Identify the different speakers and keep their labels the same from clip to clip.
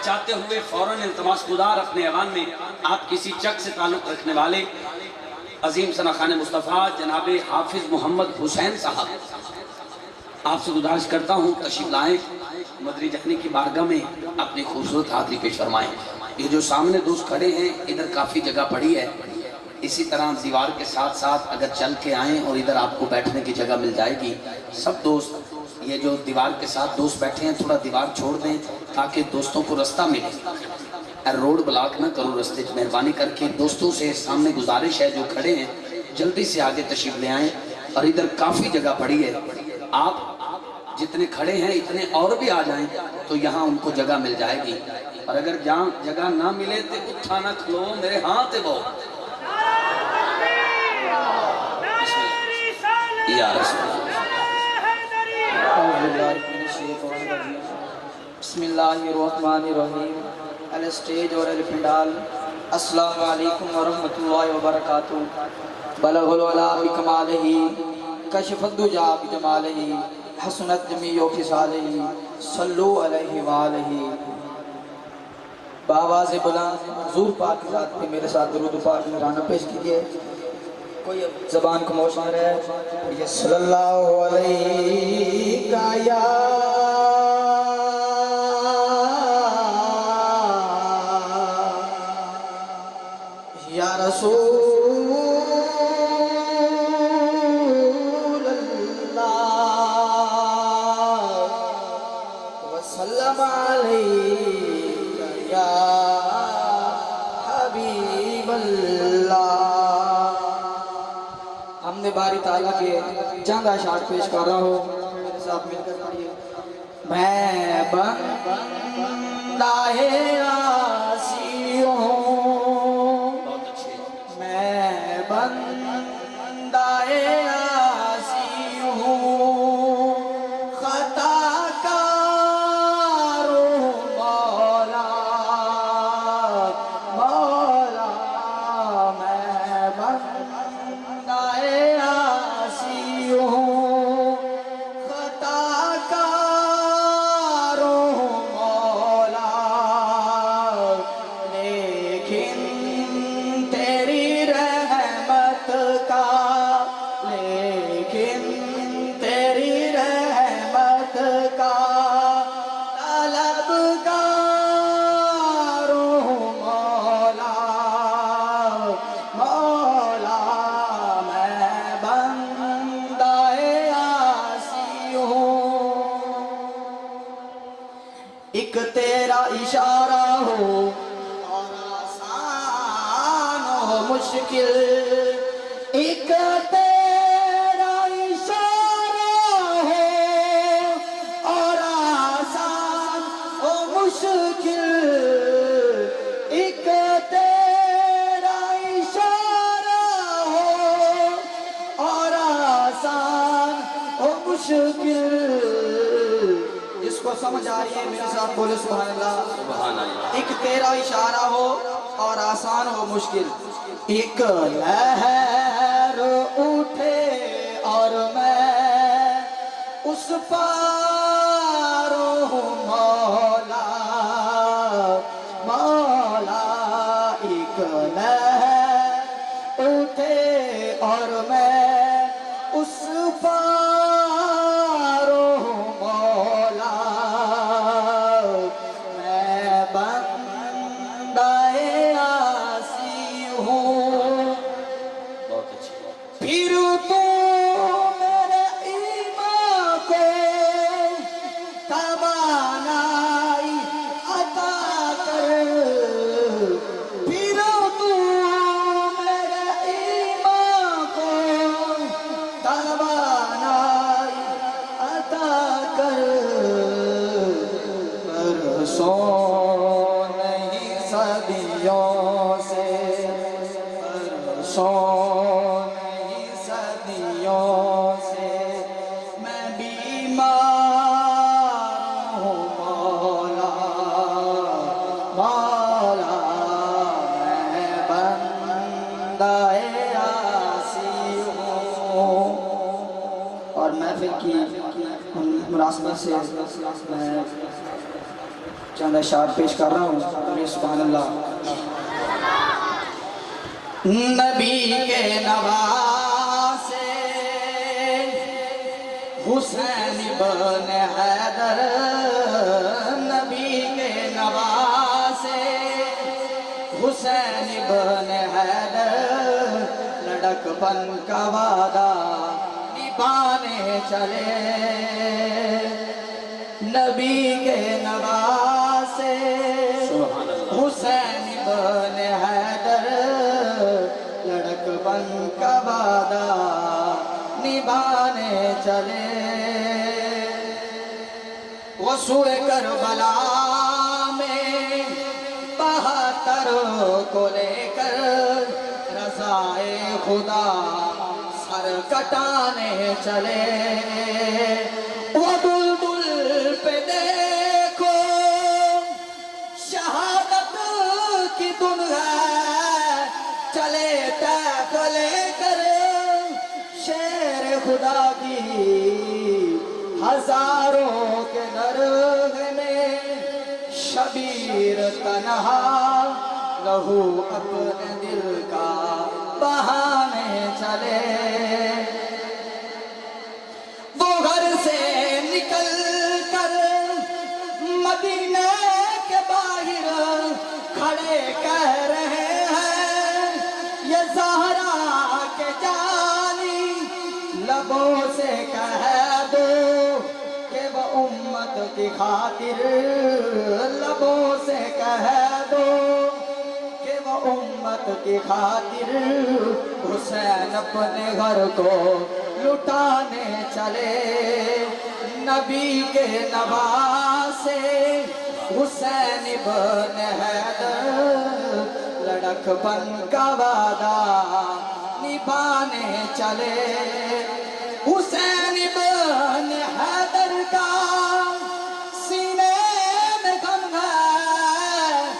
Speaker 1: چاہتے ہوئے فوراً التماس گزار اپنے ایوان میں آپ کسی چک سے تعلق رکھنے والے عظیم ثنا خان مصطفیٰ جناب حافظ محمد حسین صاحب آپ سے گزارش کرتا ہوں تشریف لائیں، مدری جہنی کی بارگاہ میں اپنی خوبصورت حاضری پیش فرمائیں۔ یہ جو سامنے دوست کھڑے ہیں ادھر کافی جگہ پڑی ہے، اسی طرح دیوار کے ساتھ ساتھ اگر چل کے آئیں اور ادھر آپ کو بیٹھنے کی جگہ مل جائے گی۔ سب دوست یہ جو دیوار کے ساتھ دوست بیٹھے ہیں تھوڑا دیوار چھوڑ دیں تاکہ دوستوں کو رستہ ملے، روڈ بلاک نہ کرو رستے، مہربانی کر کے دوستوں سے سامنے گزارش ہے جو کھڑے ہیں جلدی سے آگے تشریف لے آئیں، اور ادھر کافی جگہ پڑی ہے، آپ جتنے کھڑے ہیں اتنے اور بھی آ جائیں تو یہاں ان کو جگہ مل جائے گی، اور اگر جہاں جگہ نہ ملے تو اٹھا نہ کھلو میرے ہاں تے وہ یا رسول
Speaker 2: بسم اللہ الرحمن الرحیم۔ الاسٹیج اور الپنڈال، السلام علیکم ورحمۃ اللہ وبرکاتہ۔ بلغ العلا بکمالہ، کشف الدجا بجمالہ، حسنت جمیع خصالہ، صلو علیہ وآلہ۔ بآواز بلند حضور پاک کی ذات پہ میرے ساتھ درود پاک مہرانہ پیش کیجئے۔ کوئی زبان کو موش نہ رہے، یہ صلی اللہ علیہ یا رسول اللہ وسلم علیہ یا حبیب اللہ۔ ہم نے باری تعالیٰ کے چند اشعار پیش کر رہا ہوں، میرے ساتھ مل کر پڑھیے۔ میں بندہ عاصی ہوں، میں بندہ عاصی ہوں، خطا کار ہوں مولا مولا، میں بندہ عاصی ہوں، خطا کار ہوں مولا، لیکن تیری رحمت کا، لیکن تیری رحمت کا طلبگار ہوں مولا مولا، میں بندہ عاصی ہوں۔ ایک تیرا اشارہ ہو اور آسان ہو مشکل، ایک تیرا اشارہ ہو اور آسان ہو مشکل، ایک تیرا اشارہ ہو اور آسان ہو مشکل۔ جس کو سمجھ آ رہی ہے میرے ساتھ بولے سبحان اللہ۔
Speaker 1: سبحان اللہ۔
Speaker 2: ایک تیرا اشارہ ہو اور آسان ہو مشکل، ایک لہر اٹھے اور میں اس پار ہوں مولا مولا، ایک لہر اٹھے اور میں اس پار ہوں مولا، میں بندہ عاصی ہوں۔
Speaker 1: بہت اچھی
Speaker 2: پھر تو میرے ایمان کو توانائی عطا کر، پھر تو میرے ایمان کو توانائی عطا کر، برسوں نہیں صدیوں سے، برسوں نہیں صدیوں سے میں بیمار ہوں مولا مولا، میں بندہ عاصی ہوں۔ اور محفل کی مناسبت سے میں چند اشعار پیش کر رہا ہوں. سبحان اللہ. نبی کے نواسے حسین بن حیدر، نبی کے نواسے حسین بن حیدر، لڑک پن کا وعدہ نبھانے چلے. نبی کے نواسے حسین بن حیدر، لڑک بن کا وعدہ نبھانے چلے. وہ سوئے کربلا میں 72 کو لے کر رضائے خدا سر کٹانے چلے. وہ بلبل پہ دیکھو شہادت کی دھن ہے، چلے طیف لے کر شیر خدا کی ہزاروں کے درگ میں. شبیر تنہا لہو اپنے دل کا بہانے چلے. وہ گھر سے نکل کر مدینے کے باہر کھڑے کہہ رہے ہیں، یہ زہرا کے جانی لبوں سے کہہ دو کہ وہ امت کی خاطر، لبوں سے کہہ دو کہ وہ امت کی خاطر حسین اپنے گھر کو لٹانے چلے. نبی کے نواسے حسین بن حیدر، لڑک پن کا وعدہ نبھانے چلے. حسین بن حیدر کا سینے میں غم ہے،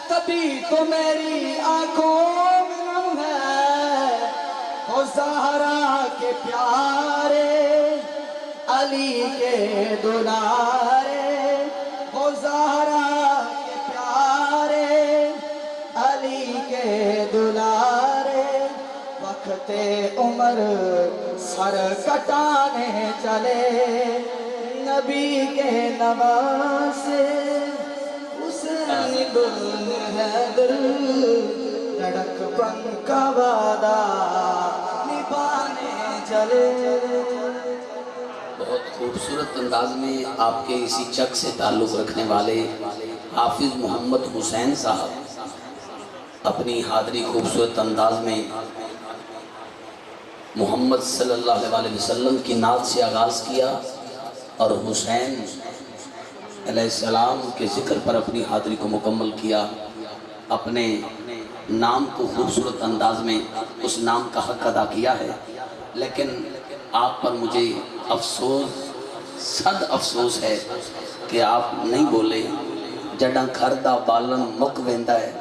Speaker 2: تبھی تو میری آنکھوں میں غم ہے. وہ زہرا کے پیارے علی کے دلارے، وہ زہرا کے پیارے علی کے دلارے، وقت عمر سر کٹانے چلے. نبی کے نواسے حسین بن حیدر، لڑک پن کا وعدہ نبھانے چلے.
Speaker 1: بہت خوبصورت انداز میں آپ کے اسی چک سے تعلق رکھنے والے حافظ محمد حسین صاحب اپنی حاضری خوبصورت انداز میں محمد صلی اللہ علیہ وسلم کی نعت سے آغاز کیا اور حسین علیہ السلام کے ذکر پر اپنی حاضری کو مکمل کیا. اپنے نام کو خوبصورت انداز میں اس نام کا حق ادا کیا ہے. لیکن آپ پر مجھے افسوس، صد افسوس ہے کہ آپ نہیں بولے. جڑاں گھر دا بالن مک ویندا ہے،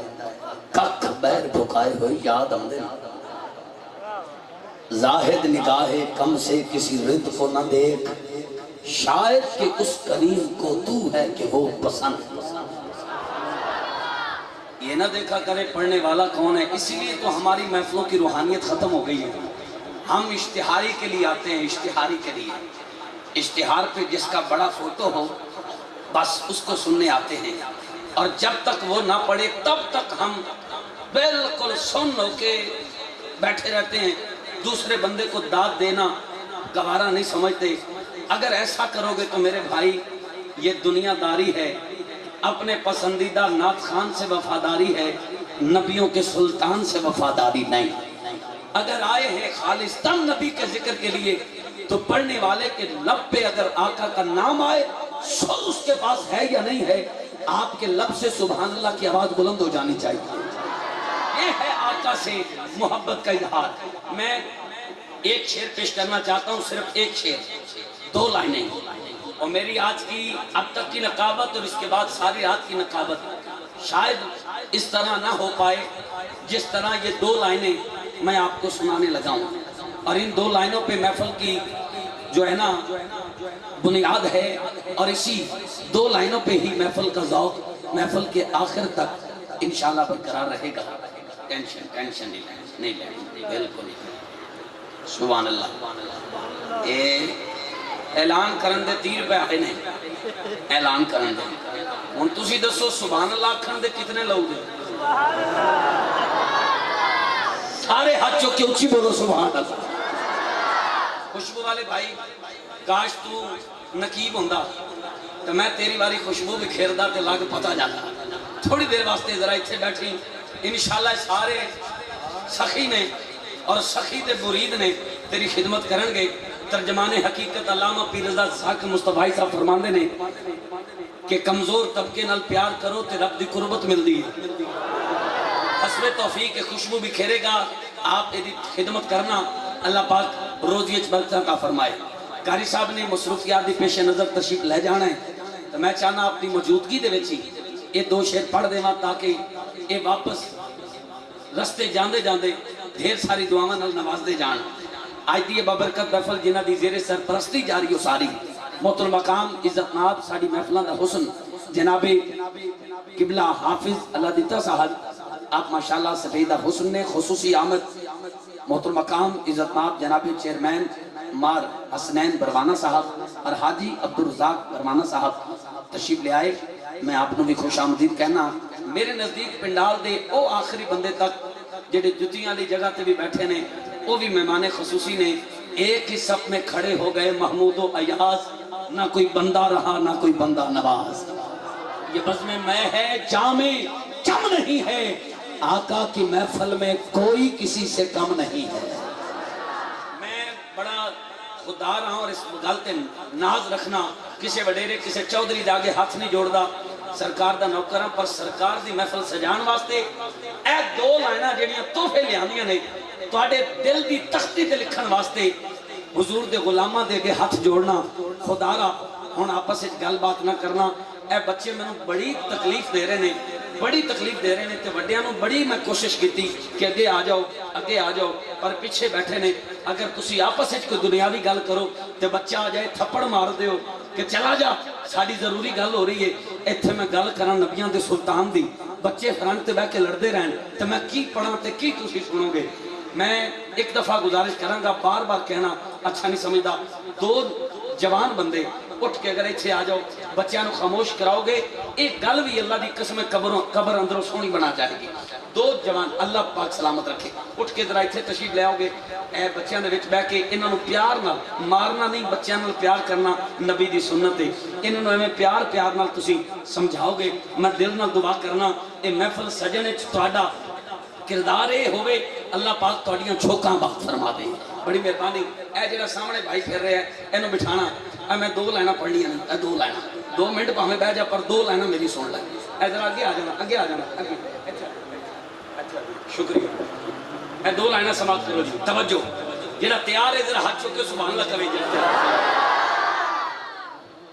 Speaker 1: ککھ بیر بھکائے ہوئے یاد آندے. زاہد نگاہ کم سے کسی رد کو نہ دیکھ، شاید کہ اس کریم کو تو ہے کہ وہ پسند. یہ نہ دیکھا کرے پڑھنے والا کون ہے. اسی لیے تو ہماری محفلوں کی روحانیت ختم ہو گئی ہے. ہم اشتہاری کے لیے آتے ہیں، اشتہاری کے لیے. اشتہار پہ جس کا بڑا فوٹو ہو بس اس کو سننے آتے ہیں، اور جب تک وہ نہ پڑھے تب تک ہم بالکل سن ہو کے بیٹھے رہتے ہیں. دوسرے بندے کو داد دینا گوارا نہیں سمجھتے. اگر ایسا کرو گے تو میرے بھائی یہ دنیا داری ہے. اپنے پسندیدہ نعت خان سے وفاداری ہے، نبیوں کے سلطان سے وفاداری نہیں. اگر آئے ہیں خالصتاً نبی کے ذکر کے لیے تو پڑھنے والے کے لب پہ اگر آقا کا نام آئے سو اس کے پاس ہے یا نہیں ہے، آپ کے لب سے سبحان اللہ کی آواز بلند ہو جانی چاہیے. یہ ہے آقا سے محبت کا اظہار. میں ایک شعر پیش کرنا چاہتا ہوں، صرف ایک شعر، 2 لائنیں. اور میری آج کی اب تک کی نقابت اور اس کے بعد ساری رات کی نقابت شاید اس طرح نہ ہو پائے جس طرح یہ 2 لائنیں میں آپ کو سنانے لگا ہوں. اور ان 2 لائنوں پہ محفل کی جو ہے نا بنیاد ہے، اور اسی 2 لائنوں پہ ہی محفل کا ذوق محفل کے آخر تک انشاءاللہ برقرار رہے گا۔ ٹینشن نہیں لیں، بالکل نہیں۔ سبحان اللہ۔ اے اعلان کرن دے 30 روپے آئے نہیں، اعلان کرن دے ہن تسی دسو سبحان اللہ آکھن دے کتنے لوگ ہیں؟ سارے ہاتھ چوک کے اونچی بولو سبحان اللہ۔ خوشبو والے بھائی، کاش تو نقیب ہوندا تو میں تیری باری خوشبو بھی کھیردا تے لگ پتہ جاتا۔ تھوڑی دیر واسطے ذرا اتنے بیٹھی، انشاءاللہ سارے سخی نے اور سخی دے مرید نے تیری خدمت کرن گے۔ ترجمان حقیقت علامہ پیر رضا ذاکر مصطفی صاحب فرماندے نے کہ کمزور طبقے نال پیار کرو تے رب دی قربت ملدی ہے۔ حسب توفیق خوشبو بھی کھیرے گا، آپ ایدی خدمت کرنا، اللہ پاک روزی اچ برکت عطا فرمائے۔ قاری صاحب نے مصروفیات دی پیش نظر تشریف لے جانا ہے، تو میں چاہنا اپنی موجودگی دے وچ یہ 2 شعر پڑھ دیواں تاکہ یہ واپس رستے جاندے جاندے ڈھیر ساری دعاواں نال نواز دے جان۔ آج دی بابرکت محفل جنہ دی زیر سرپرستی جاری ہو ساری محترم مقام عزت ناب ساری محفلان دا حسن جناب قبلہ حافظ اللہ دیتا صاحب، آپ ماشاءاللہ سفیدہ حسن نے خصوصی آمد محترم مقام عزت ناب جناب چیئرمین مار حسنین بروانہ صاحب اور حاجی عبدالرزاق بروانہ صاحب تشریف لے آئے۔ میں آپ نے بھی خوش آمدید کہنا۔ میرے نزدیک پنڈال دے او آخری بندے تک جڑے جتیاں دی جگہ تے بھی بیٹھے نے وہ بھی مہمان خصوصی نے۔ ایک ہی صف میں کھڑے ہو گئے محمود و ایاز، نہ کوئی بندہ رہا نہ کوئی بندہ نواز۔ یہ بزم میں ہے جامع کم نہیں ہے، آقا کی محفل میں کوئی کسی سے کم نہیں ہے۔ میں بڑا خوددار ہوں اور اس گلتے ناز رکھنا، کسے وڈیرے کسے چودھری داگے ہاتھ نہیں جوڑ دا، سرکار دا نوکراں پر سرکار دی محفل سجان واسطے اے 2 لائنہ جڑیاں تحفے لے آندیاں نے تواڈے دل دی تختی تے لکھن واسطے حضور دے غلاماں دے کے ہاتھ جوڑنا۔ خدارا ہن آپس وچ گل بات نہ کرنا، اے بچے مینوں بڑی تکلیف دے رہے نے، بڑی تکلیف دے رہے نے تے وڈیاں نوں بڑی میں کوشش کیتی کہ اگے آ جاؤ پر پیچھے بیٹھے نے۔ اگر تسی آپس وچ کوئی دنیاوی گل کرو تے بچہ آ جائے تھپڑ مار دیو کہ چلا جا، ساری ضروری گل ہو رہی ہے۔ ایتھے میں گل کراں نبیاں دے سلطان دی، بچے فرنٹ تے بیٹھ کے لڑدے رہن تے میں کی پڑھاں تے کی تسی سنو گے۔ میں ایک دفعہ گزارش کراں گا، بار بار کہنا اچھا نہیں سمجھدا، 2 جوان بندے اٹھ کے اگر ایتھے آ جاؤ بچیاں نو خاموش کراؤ گے، ایک گل بھی اللہ دی قسم قبر اندروں سونی بنا جائے گی۔ 2 جوان اللہ پاک سلامت رکھے اٹھ کے ذرا ایتھے تشریف لے آؤ گے، اے بچیاں دے وچ بیٹھ کے انہاں نو پیار نال مارنا نہیں، بچیاں نال پیار کرنا نبی دی سنت ہے۔ انہاں نو ایویں پیار نال تسی سمجھاؤ گے، میں دل نال دعا کرنا اے محفل سجنے وچ تہاڈا کردار اے ہوئے، اللہ پاک تہاڈیاں چھوکاں بخت فرما دے۔ بڑی مہربانی۔ اے جڑا سامنے بھائی پھر رہے ہیں اینو بٹھانا، اے میں 2 لائنہ پڑھنی ہیں، اے 2 لائنہ 2 منٹ پاویں بیٹھ جا پر 2 لائنہ میری سن لے۔ اے ذرا آگے آ جانا اگے۔ اچھا شکریہ۔ اے 2 لائنہ سماعت کرو جی، توجہ، جڑا تیار ہے ذرا ہاتھ چوک کے سبحان اللہ کرے جی۔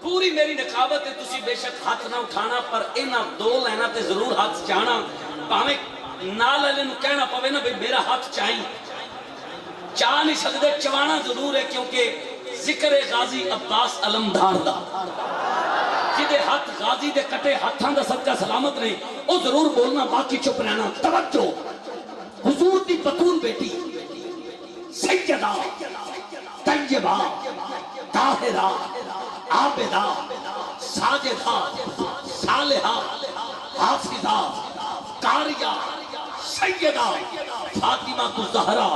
Speaker 1: پوری میری نقابت ہے، تسی بے شک ہاتھ نہ اٹھانا پر انہاں 2 لائنہ تے ضرور ہاتھ چاہنا، پاویں نال والے نوں کہنا پوے نا بھئی میرا ہاتھ چاہیں، چاہ نہیں سکتے، چوانا ضرور ہے، کیونکہ ذکر غازی عباس علمدار دا جدے ہاتھ غازی دے کٹے ہاتھاں دا صدقہ سلامت نہیں، او ضرور بولنا، باقی چپ رہنا۔ توجہ، حضور دی بطول بیٹی سیدہ طیبہ طاہرہ عابدہ ساجدہ صالحہ حافظہ قاریہ سیدہ فاطمہ الزہرا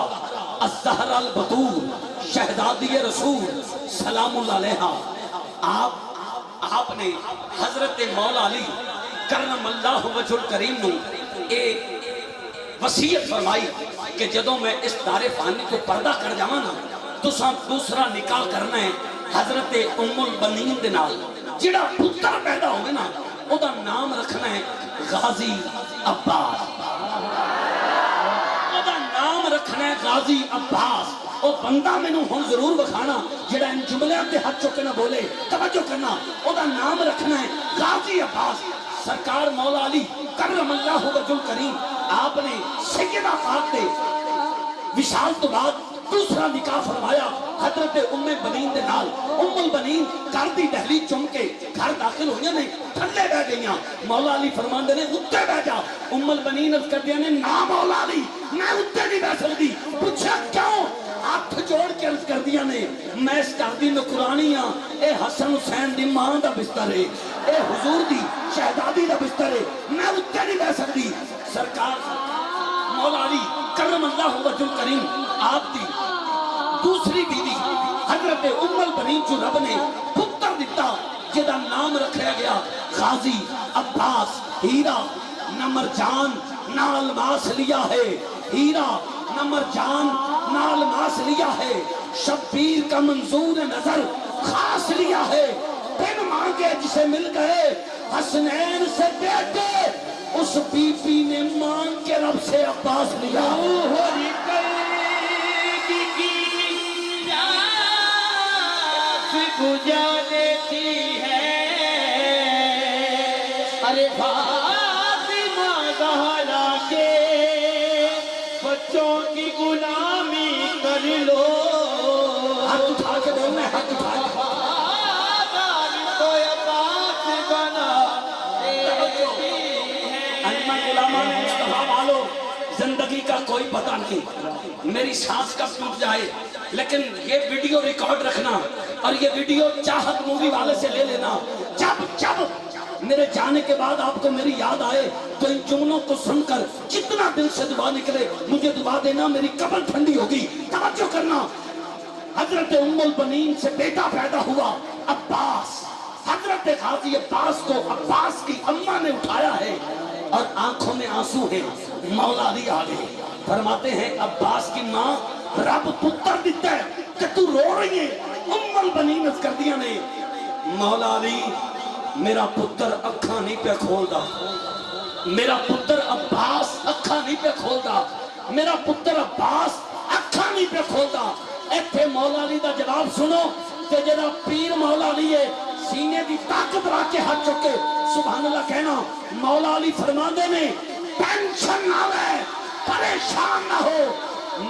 Speaker 1: الزہرا البتول شہزادی رسول سلام اللہ علیہا، آپ نے حضرت مولا علی کرم اللہ وجہ الکریم نو ایک وصیت فرمائی کہ جدوں میں اس دار فانی کو پردہ کر جاواں نا تساں دوسرا نکاح کرنا ہے حضرت ام البنین دے نال، جڑا پتر پیدا ہوئے نا او دا نام رکھنا ہے غازی عباس، او دا نام رکھنا ہے غازی عباس۔ او بندہ میں نو ہون ضرور بکھانا جڑا ان جملیاں تے ہاتھ چکے نہ بولے، توجہ کرنا، او دا نام رکھنا ہے غازی عباس۔ سرکار مولا علی کرم اللہ وجہ الکریم آپ نے سیدہ پاک دے وشال تو بعد دوسرا نکاح فرمایا حضرت ام بنین دے نال. ام البنین گھر دی دہلی چم کے گھر داخل ہوئیاں نے تھلے بہ گئیاں. مولا علی فرماندے نے اُتے بہ جا. ام البنین عرض کردیاں نے نا مولا علی میں اُتے نہیں بیٹھ سکتی. پوچھا کیوں؟ ہاتھ جوڑ کے عرض کردیاں نے میں اس گھر دی نوکرانی ہاں. اے حسن حسین دی ماں دا بستر ہے, اے حضور دی شہزادی دا بستر ہے, میں اُتے نہیں بیٹھ سکتی. سرکار مولا علی کرم اللہ وجہ کریم آپ دی دوسری بیوی حضرت ام البنین جو رب نے پتر دیتا جدا نام رکھا گیا غازی عباس. ہیرا نہ مرجان نہ الماس لیا ہے, ہیرا نہ مرجان نہ الماس لیا ہے, شبیر کا منظور نظر خاص لیا ہے. بن مانگے جسے مل گئے حسنین سے بیٹے, اس بی بی نے مانگ کے رب سے عباس لیا.
Speaker 3: بجا دیتی ہے ارے فاطمہ زہرا کے بچوں کی غلامی کر لو.
Speaker 1: ہاتھ اٹھا کے بولنا ہے, ہاتھ اٹھا کے.
Speaker 3: تو عباس بنا دیتی ہے.
Speaker 1: انجمن علماء نے مصطفیٰ والو زندگی کا کوئی پتہ نہیں, میری سانس کب ٹوٹ جائے, لیکن یہ ویڈیو ریکارڈ رکھنا اور یہ ویڈیو چاہت مووی والے سے لے لینا. جب میرے جانے کے بعد آپ کو میری یاد آئے تو ان جملوں کو سن کر جتنا دل سے دعا نکلے مجھے دعا دینا, میری قبر ٹھنڈی ہوگی. توجہ کرنا. حضرت ام البنین سے بیٹا پیدا ہوا عباس. حضرت غازی عباس کو عباس کی اماں نے اٹھایا ہے اور آنکھوں میں آنسو ہیں. مولا علی آگے فرماتے ہیں عباس کی ماں رب پتر دیتا ہے کہ تو رو رہی ہے. ام البنین عرض کر دیا نے مولا علی میرا پتر اکھاں نہیں پہ کھولدا, میرا پتر عباس اکھاں نہیں پہ کھولدا, میرا پتر عباس اکھاں نہیں پہ کھولدا. ایتھے مولا علی دا جواب سنو کہ جڑا پیر مولا علی ہے سینے دی طاقت رکھ کے ہاتھ چکے سبحان اللہ کہنا. مولا علی فرماندے نے ٹینشن نہ لے, پریشان نہ ہو,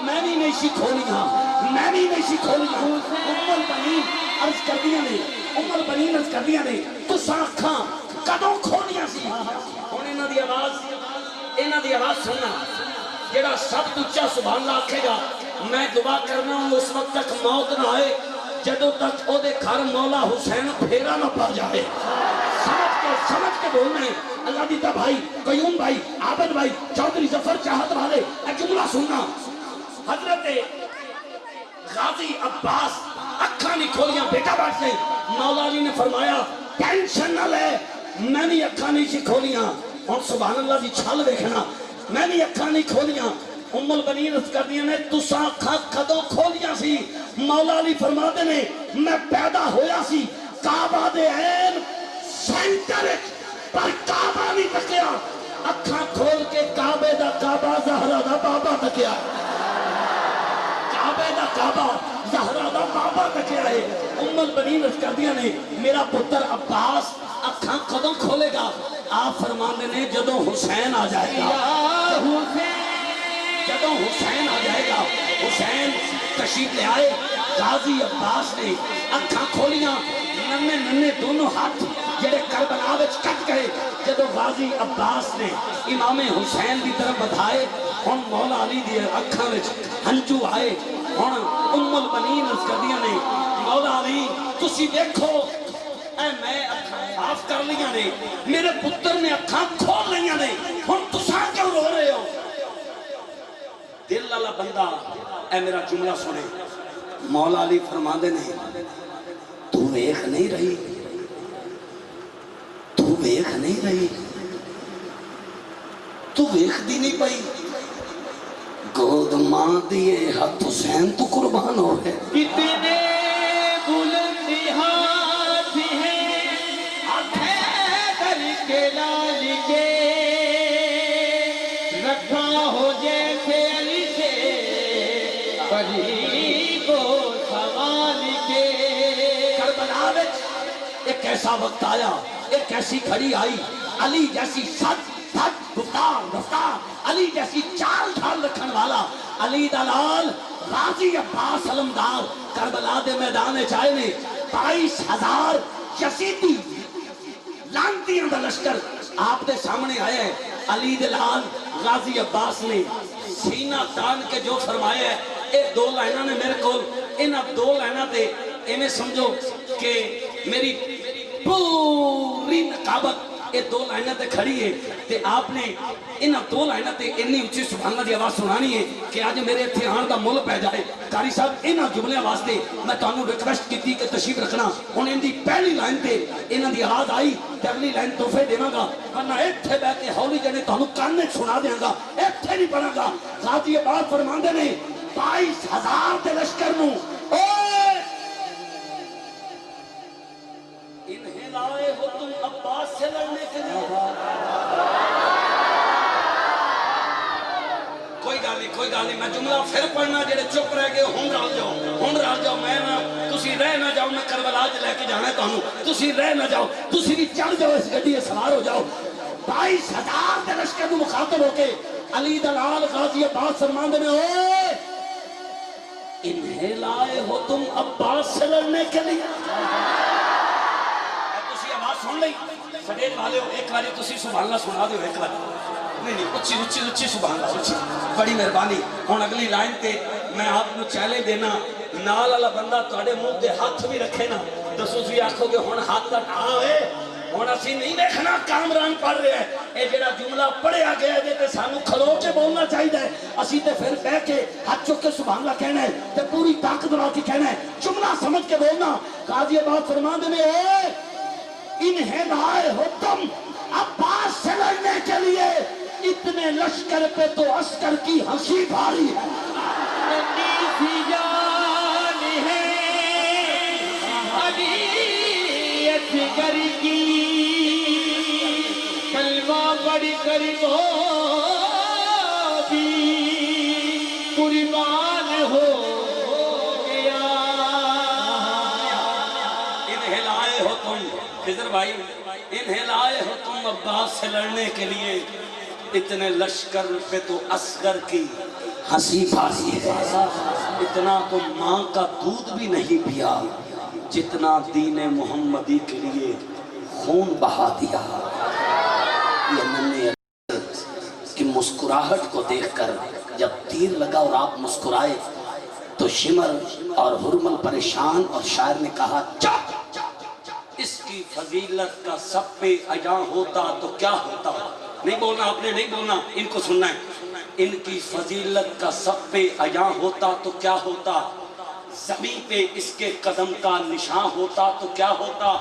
Speaker 1: میں بھی نہیں سی کھولیاں, میں بھی نہیں سی کھولیاں. ام البنین عرض کر دیا نے, ام البنین عرض کر دیا نے تو ساکھاں کدوں کھولیاں سی. ہن انہاں دی آواز سننا. جڑا سب تو اچا سبحان اللہ آکھے گا میں دعا کرنا ہوں اس وقت تک موت نہ آئے جدوں تک او دے گھر مولا حسین پھیرا نہ پڑ جائے. سمجھ کے بولنا ہے. اللہ دیتا بھائی, قیوم بھائی, عابد بھائی, چودھری ظفر چاہت والے ایک جملہ سننا. حضرت غازی عباس اکھاں نہیں کھولیاں, بیٹا بیٹھ گئے. مولا علی نے فرمایا ٹینشن نہ لے, میں بھی اکھاں نہیں سی کھولیاں. اور سبحان اللہ دی چھل دیکھنا, میں بھی اکھاں نہیں کھولیاں. ام البنین عرض کر دیا نے تساں اکھاں کدوں کھولیاں سی؟ مولا علی فرماتے نے میں پیدا ہویا سی کعبہ دے عین سینٹر پر کعبہ نہیں تکیا, اکھاں کھول کے کعبے دا کعبہ زہرا دا بابا تکیا, کعبے دا کعبہ زہرا دا بابا تکیا ہے. ام البنین عرض کر دیا نے میرا پتر عباس اکھاں کدوں کھولے گا؟ آپ فرماندے نے جدوں حسین آ جائے گا, جدوں حسین آ جائے گا. حسین تشریف لے آئے. غازی عباس نے اکھاں کھولیاں, ننے ننے دونوں ہاتھ جڑے کربلا وچ کٹ گئے. جدوں غازی عباس نے امام حسین دی طرف بدھائے ہن مولا علی دی اکھاں وچ ہنجو آئے. ہن ام البنین عرض کردیاں نے مولا علی تسی دیکھو اے میں اکھاں صاف کر لیاں نے, میرے پتر نے اکھاں کھول لیاں نے, ہن تساں کیوں رو رہے ہو؟ دل والا بندہ اے میرا جملہ سنے. مولا علی فرماندے نے تو ویکھ نہیں رہی, تو ویکھ نہیں رہی, تو ویکھ دی نہیں پئی, گود ماں دیے ہاتھ حسین تو قربان ہو ہے.
Speaker 3: کتنے بلندی ہاتھ ہیں حیدر کے لال کے, رکھا ہو جیسے علی سے پری کو سوال کے.
Speaker 1: کربلا وچ ایک ایسا وقت آیا, ایک ایسی کھڑی آئی, علی جیسی سچ سچ گفتار رفتار, علی جیسی چال ڈھال رکھن والا, علی دلال غازی عباس علمدار کربلا دے میدان چائے نے 22,000 یزیدی لانتیاں دا لشکر آپ دے سامنے آیا ہے. علی دلال غازی عباس نے سینہ تان کے جو فرمایا ہے اے 2 لائنہ نے میرے کو انہاں 2 لائنہ تے انہیں سمجھو کہ میری پوری نقابت یہ 2 لائنہ تے کھڑی ہے تے آپ نے انہاں 2 لائنہ تے اتنی اچھی سبحان اللہ دی آواز سنانی ہے کہ آج میرے اتھے آن دا مل پہ جائے. قاری صاحب انہاں جملے واسطے میں تانوں ریکویسٹ کیتی کہ تشریف رکھنا. ہن ان دی پہلی لائن تے انہاں دی آواز آئی تے اگلی لائن تحفے دیواں گا ورنہ اتھے بیٹھ کے ہولی جنے تانوں کان وچ سنا دیاں گا اتھے نہیں پڑھاں گا. غازی عباس فرماندے نے 22,000 دے لشکر نوں انہیں لائے ہو تم عباس سے لڑنے کے لیے. کوئی گل نہیں میں جملہ پھر پڑھنا جڑے چپ رہ گئے ہن رال جاؤ میں نہ تسی رہ نہ جاؤ میں کربلا وچ لے کے جانا ہے تانوں تسی رہ نہ جاؤ تسی بھی چڑھ جاؤ اس گڈی تے سوار ہو جاؤ. 22,000 دے لشکر نوں مخاطب ہو کے علی دلال غازی عباس فرماندے نے اوے انہیں لائے ہو تم عباس سے لڑنے کے لیے. تسی آواز سن لئی سٹیج والے ہو ایک باری تسی سبحان اللہ سنا دیو ایک بار نہیں اچھی سبحان اللہ اچھی بڑی مہربانی. ہن اگلی لائن تے میں آپ کو چیلنج دینا نال والا بندہ تواڈے منہ تے ہاتھ بھی رکھے نا دسو تسی آکھو گے ہن ہاتھ تک آوے ہن اسی نہیں دیکھنا کامران پڑھ رہے ہیں اے جڑا جملہ پڑھیا گیا ہے تے سانوں کھلو کے بولنا چاہیے اسی تے پھر بیٹھ کے ہاتھ چک کے سبحان اللہ کہنا ہے تے پوری طاقت لگا کے کہنا ہے جملہ سمجھ کے بولنا. غازی عباس فرماندے نے اے انہیں لائے ہو تم عباس سے لڑنے کے لیے اتنے لشکر پہ تو عسکر کی ہنسی بھاری ہے.
Speaker 3: ننی سی جان ہے علی اصغر کی کلمہ پڑھ کر وہ بھی قربان ہو گیا.
Speaker 1: انہیں لائے ہو تم خضر بھائی انہیں لائے ہو تم عباس سے لڑنے کے لیے اتنے لشکر پہ تو اصغر کی ہنسی بھاری ہے. اتنا تو ماں کا دودھ بھی نہیں پیا جتنا دین محمدی کے لیے خون بہا دیا. یہ ننھے کی مسکراہٹ کو دیکھ کر جب تیر لگا اور آپ مسکرائے تو شمر اور حرمل پریشان اور شاعر نے کہا چپ اس کی فضیلت کا سب پہ اجاں ہوتا تو کیا ہوتا. نہیں بولنا آپ نے نہیں بولنا ان کو سننا ہے. ان کی فضیلت کا سب پہ اجاں ہوتا تو کیا ہوتا. زمین پہ اس کے قدم کا نشان ہوتا تو کیا ہوتا.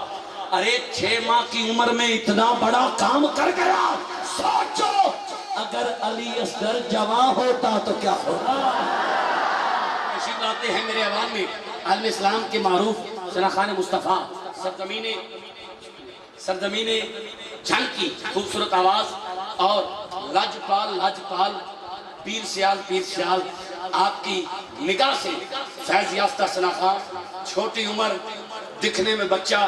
Speaker 1: ارے 6 ماہ کی عمر میں اتنا بڑا کام کر گیا. سوچو اگر علی اصغر جوان ہوتا تو کیا ہوتا. تشریف لاتے ہیں میرے عوام میں عالم اسلام کے معروف ثنا خان مصطفیٰ سرزمین جنگ کی خوبصورت آواز اور لاجپال پیر سیال آپ کی نگاہ سے فیض یافتہ ثنا خان چھوٹی عمر دکھنے میں بچہ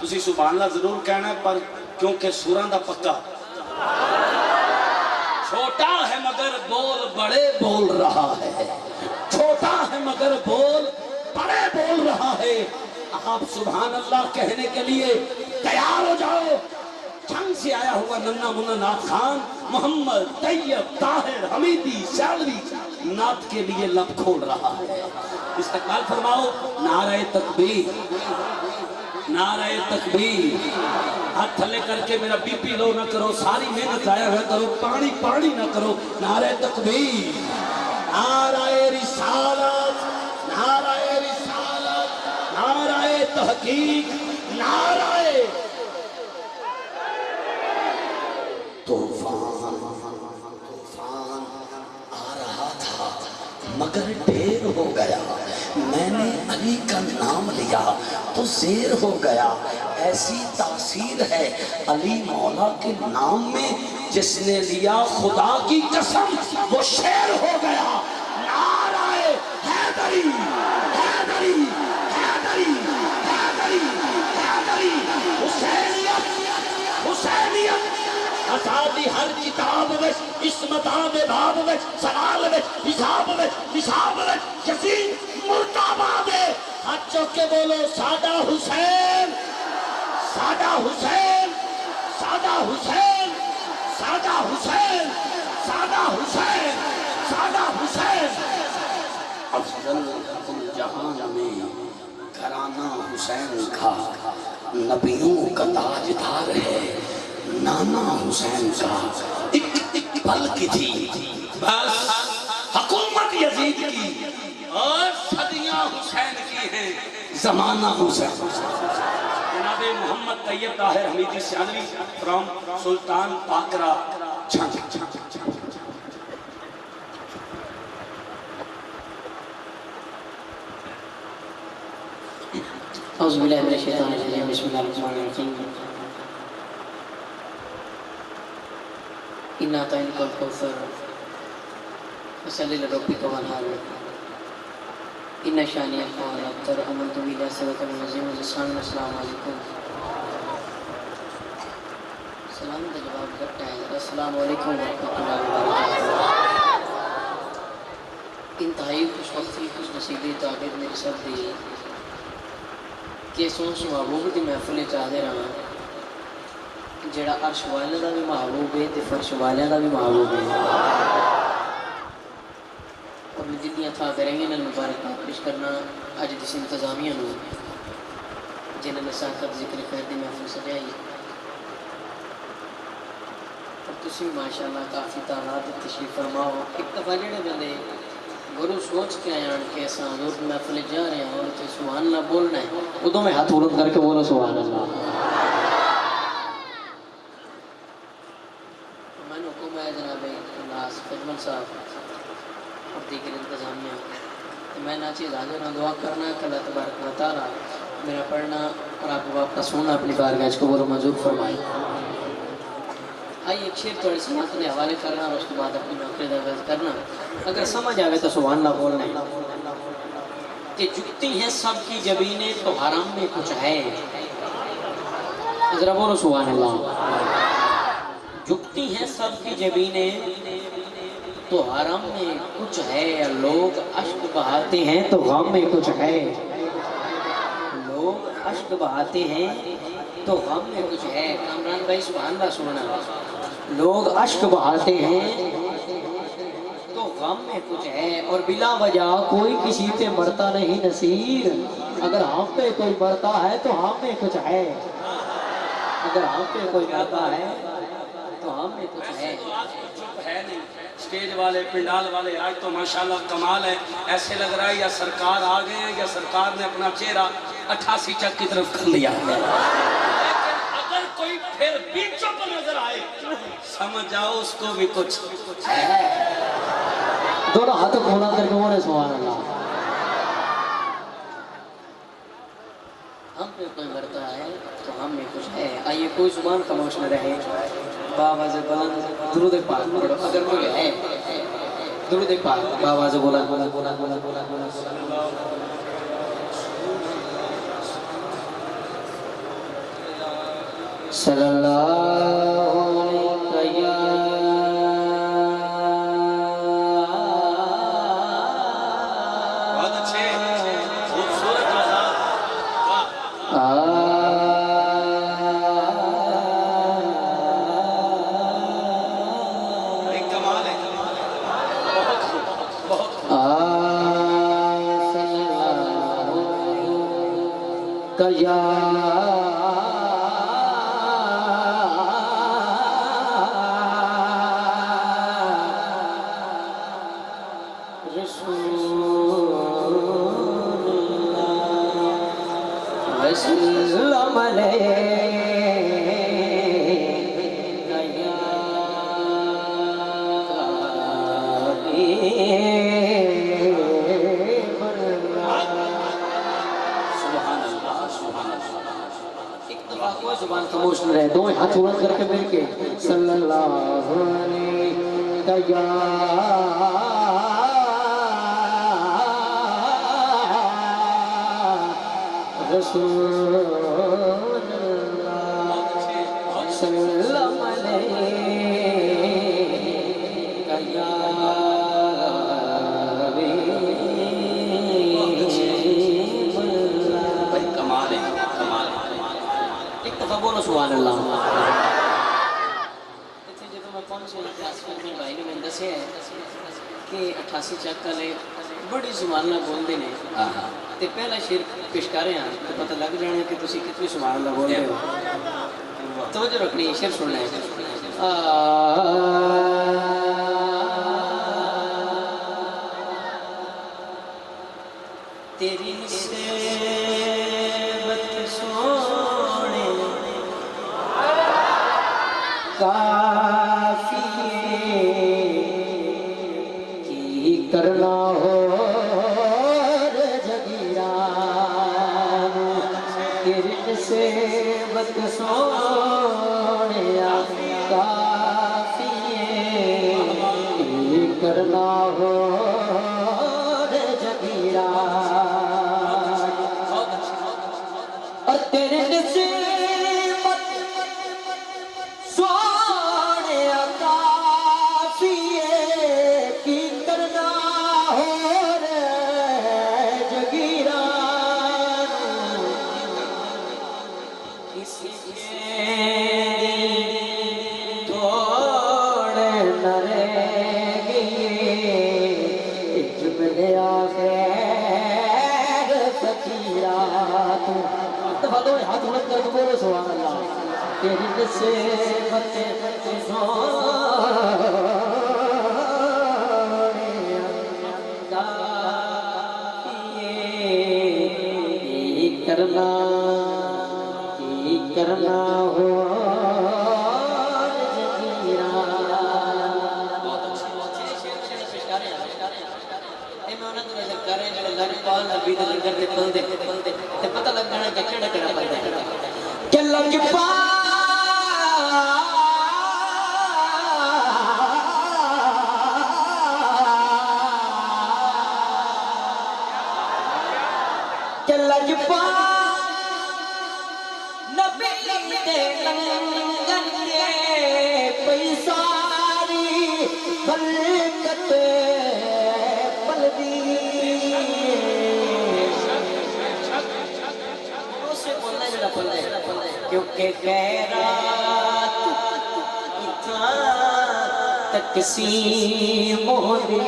Speaker 1: تسی سبحان اللہ ضرور کہنا ہے پر کیونکہ سوراں دا پکا چھوٹا ہے مگر بول بڑے بول رہا ہے. چھوٹا ہے مگر بول بڑے بول رہا ہے. آپ سبحان اللہ کہنے کے لیے تیار ہو جاؤ. جنگ سے آیا ہوا ننھا منا نعت خان محمد طیب طاہر حمیدی سیالوی نعت کے لیے لب کھول رہا ہے. استقبال فرماؤ. نعرہ تکبیر نعرہ تکبیر. ہاتھ تھلے کر کے میرا بی پی لو نہ کرو ساری محنت ضائع نہ کرو پانی نہ کرو. نعرہ تکبیر نعرہ رسالت نعرہ تحقیق نعرہ طوفان آ رہا تھا مگر ڈھیر ہو گیا. میں نے علی کا نام لیا تو زیر ہو گیا. ایسی تاثیر ہے علی مولا کے نام میں جس نے لیا خدا کی قسم وہ شیر ہو گیا. نعرہ حیدری حیدری حیدری حیدری حیدری حسینیت حسینیت
Speaker 3: آزادی ہر کتاب وچ عصمت آب باب وچ سلال وچ حساب وچ حساب وچ یزید مرتبہ دے ہاتھ چوک کے بولو سادہ حسین سادہ حسین سادہ حسین سادہ حسین سادہ حسین سادہ حسین
Speaker 1: افضل جہان میں گھرانہ حسین کا نبیوں کا تاجدار ہے نانا حسین کا ایک پل کی تھی بس حکومت یزید کی اور صدیاں حسین کی ہیں زمانہ حسین جناب محمد طیب طاہر حمیدی سیالوی فرام سلطان پاکرہ چھنگ
Speaker 4: اعوذ باللہ من الشیطان الرجیم بسم اللہ الرحمن الرحیم اِنَّا أَعْطَيْنَاكَ الْكَوْثَرَ فَصَلِّ لِرَبِّكَ وَانْحَرْ إِنَّ شَانِئَكَ هُوَ الْأَبْتَرُ آمَنْتُ بِاللَّهِ وَبِالْيَوْمِ الْعَظِيمِ السلام علیکم سلام کا جواب کرتا ہے السلام علیکم ورحمۃ اللہ وبرکاتہ انتہائی خوش وقتی خوش نصیبی تعبیر میری سب دی کہ سوچ محبوب دی محفل چاہتے رہا جڑا عرش والے دا بھی محبوب ہے تے فرش والے دا بھی محبوب ہے اور میں جتنی تھا کریں گے نال مبارکباد پیش کرنا اج دس انتظامیہ نو جنہوں نے ساکت ذکر خیر دی محفل سجائی اور تسی ماشاءاللہ کافی تعداد تشریف فرماؤ ایک دفعہ جڑے بندے گرو سوچ کے آیان کے ایسا حضور محفل جا رہے ہیں اور تو سبحان اللہ بولنا ہے ادھوں میں ہاتھ بلند کر کے بولو سبحان اللہ میں نے حکم ہے جناب ناز فجمل صاحب اور دیگر انتظامیہ میں نہ چیز حاضر ہوں دعا کرنا کہ اللہ تبارک و تعالی میرا پڑھنا اور آپ کو واپس سننا اپنی بارگاہ کو بولو منظور فرمائے آئیے ایک شیر تھوڑی سماعت نے حوالے کرنا اور اس کے بعد اپنی نوکری درگاہ کرنا اگر سمجھ آگے تو سبحان اللہ بولنا ہے کہ جھکتی ہیں سب کی جبینیں تو حرام میں کچھ ہے ذرا بولو سبحان اللہ جھکتی ہیں سب کی جبینیں تو حرام میں کچھ ہے لوگ اشک بہاتے ہیں تو غم میں کچھ ہے لوگ اشک بہاتے ہیں تو غم میں کچھ ہے کامران بھائی سبحان اللہ سننا لوگ اشک بہاتے ہیں تو غم میں کچھ ہے اور بلا وجہ کوئی کسی پہ مرتا نہیں نصیر اگر ہم پہ کوئی مرتا ہے تو ہم میں کچھ ہے اگر ہم پہ کوئی مرتا ہے تو ہم میں کچھ ہے
Speaker 1: چپ ہے نہیں سٹیج والے پنڈال والے آج تو ماشاءاللہ کمال ہے ایسے لگ رہا ہے یا سرکار آ گئے ہیں یا سرکار نے اپنا چہرہ 88 چک کی طرف کر لیا لیکن اگر کوئی پھر بھی چپ نظر آئے سمجھ جاؤ اس کو بھی کچھ ہے
Speaker 4: دونوں ہاتھ کھولا کر کے بولے سبحان اللہ ہم پہ کوئی مرتا ہے تو ہم میں کچھ ہے آئیے کوئی زبان خاموش نہ رہے باواز بلند درود پاک پڑھو اگر کوئی ہے درود پاک باواز بلند صلی اللہ علیہ یا
Speaker 1: بہت اچھے خوبصورت آزاد ایک کمال ہے بہت خوب بہت خوب
Speaker 4: یا وسلم زبان خاموش نہ رہے دو ہاتھ بلند کر کے مل کے صلی اللہ علیہ رسول اللہ صلی اللہ علیہ کون سے میں بھائی نے میں دسے ہے کہ 88 چک والے بڑی سبحان اللہ بولتے ہیں تے پہلا شیر پیش کر رہے ہیں تو پتہ لگ جانا کہ تسی کتنی سبحان اللہ بول رہے ہو توجہ رکھنی ہے شیر سننا ہے تیری نسبت سونے کافی کی کرنا ہو جگیرا تیری نسبت سونے کافی کی کرنا ہو جگیرا اور تیرے نصیبت سونے کافی کی کرنا ہو رے جگیرا کسی کے توڑ نہ رہ گئی جملے آخر فقیرات دو ہاتھ بلند کر کے بولو سبحان اللہ تیری نسبت کرنا ہو پتہ لگ جانا کہ کہڑا کہڑا بندہ ہے کہ لگ پا کہ لگ پا نبی دے لنگن دے پیساری خلقت پلوی کیونکہ خیرات تقسیم ہو دے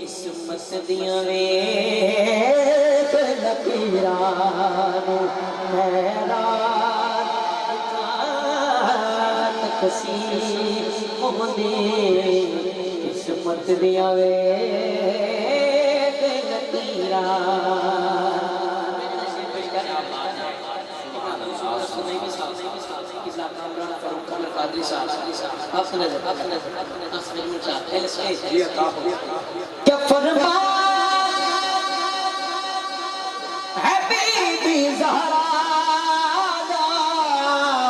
Speaker 4: قسمت دیاں ویت لکیران خیرات تقسیم ہو دے قسمت دیاں ویت لکیران کیا فرما حبیبی زہرا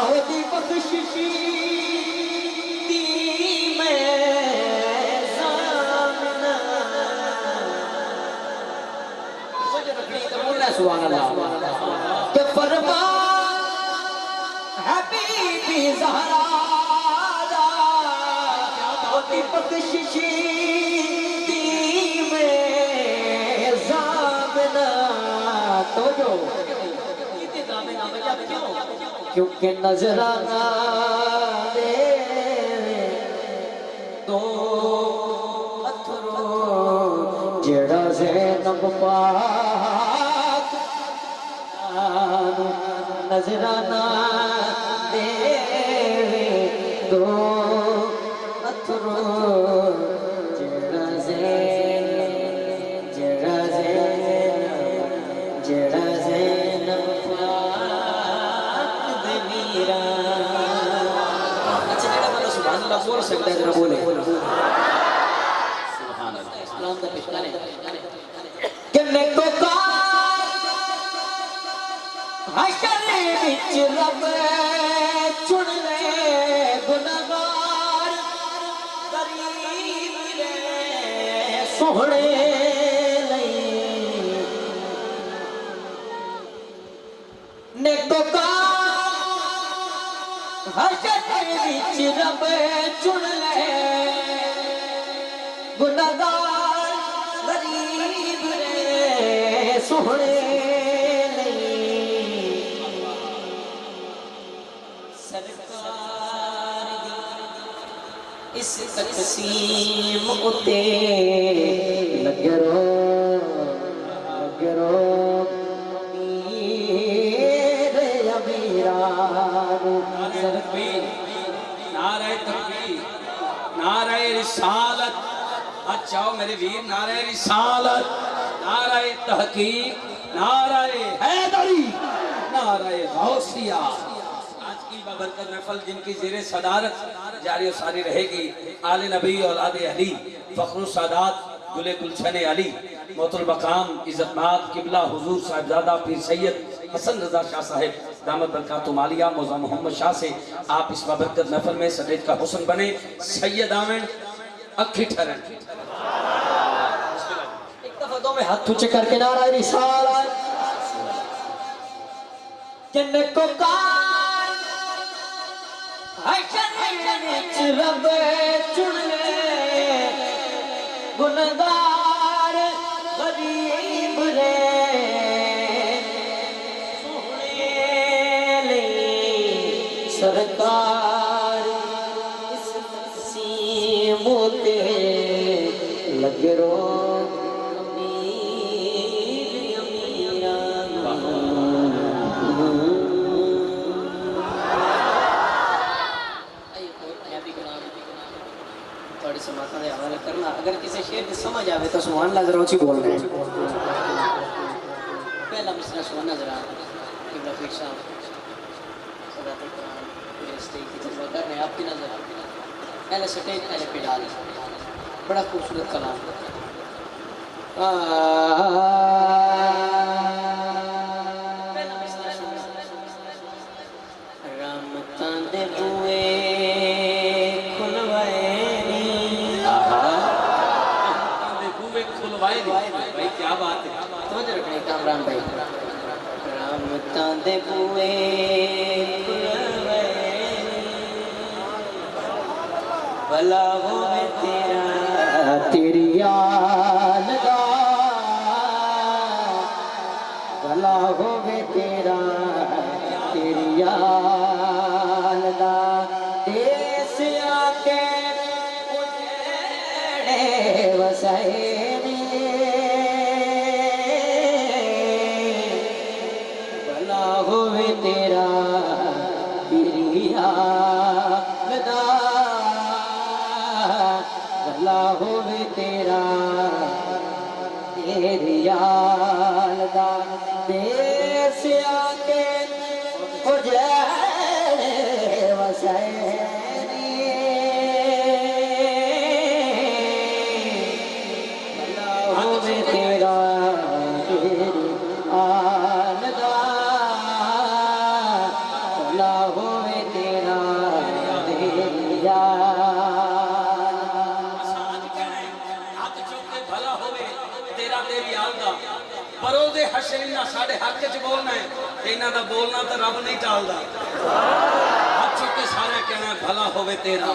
Speaker 4: ہوتی بخششی دی میں سامنا سبحان اللہ کہ فرما حبیبی زہرا ہوتی بخششی دی میں زامنا تو جو کیونکہ نظرانہ دے دو پتھروں جڑا زینب پاک نظرانہ دے دو پتھروں جڑا زینب پاک دمیرا اچھا جڑا بندہ سبحان اللہ بول سکتا ہے ذرا بولے سبحان اللہ اسلام کا پیش کریں کہ نیکوکار حشر وچ رب چن لے گنہگار قریب لے سوہنے لئی نیکوکار حشر وچ رب چن لے گنہگار قریب لے سوہنے سرکار اس تقسیم اتے لگے رو میرے امیران
Speaker 1: تکبیر، نعرہ تکبیر، نعرہ رسالت، اچھاؤ میرے ویر، نعرہ رسالت، نعرہ تحقیق، نعرہ حیدری، نعرہ غوثیہ۔ آج کی بابرکت محفل جن کی زیر صدارت جاری و ساری رہے گی، آل نبی اولاد علی، فخر السادات گل گلشن علی، موت المقام عزت مآب قبلہ حضور صاحبزادہ پیر سید حسن رضا شاہ صاحب دامت برکات مالیہ موزہ محمد شاہ سے آپ اس بابرکت محفل میں سٹیج کا حسن بنے۔ سید آمین اکھی ٹھہرن۔
Speaker 4: ایک دفعہ دو میں ہاتھ اونچے کر کے نعرہ رسالت جن کو کار حشر رب چن لے گنہگار غریب رے سونے لے سرکار اس سیموں تے لگ رو سماعتوں دے حوالے کرنا۔ اگر کسی شعر کی سمجھ آوے تو سبحان اللہ ذرا اونچی بول رہے ہیں۔ پہلا مصرع سننا ذرا قبلہ پیر صاحب صدات قرآن پورے اسٹیج کی جلوہ کر رہے ہیں آپ کی نظر پہلے سٹیج پہلے پہ ڈالیں، بڑا خوبصورت کلام۔ پہلا مصرع سننا رحمتاں دے بوئے
Speaker 1: بھائی کیا بات ہے،
Speaker 4: سمجھ رکھنے کامران بھائی۔ رحمتاں دے بوئے کھلوے بھلا ہوئے تیرا تیری یاد دا بھلا ہوئے تیرا تیری یاد دا دیس آکے اجھڑے وسائے تیرا تیری آلدہ بھلا ہوئے تیرا تیری آلدہ دیس آکے اجھڑے وسائنی بھلا ہوئے تیرا تیری آلدہ ہوئے تیرا دیا
Speaker 1: بھلا ہوئے تیرا تیری آلدہ بروز حشرینہ ساڑھے حق چ بولنا ہے، انہاں دا بولنا تو رب نہیں ٹالدا۔ ہاتھ چکے سارے کہنا ہے بھلا ہوئے تیرا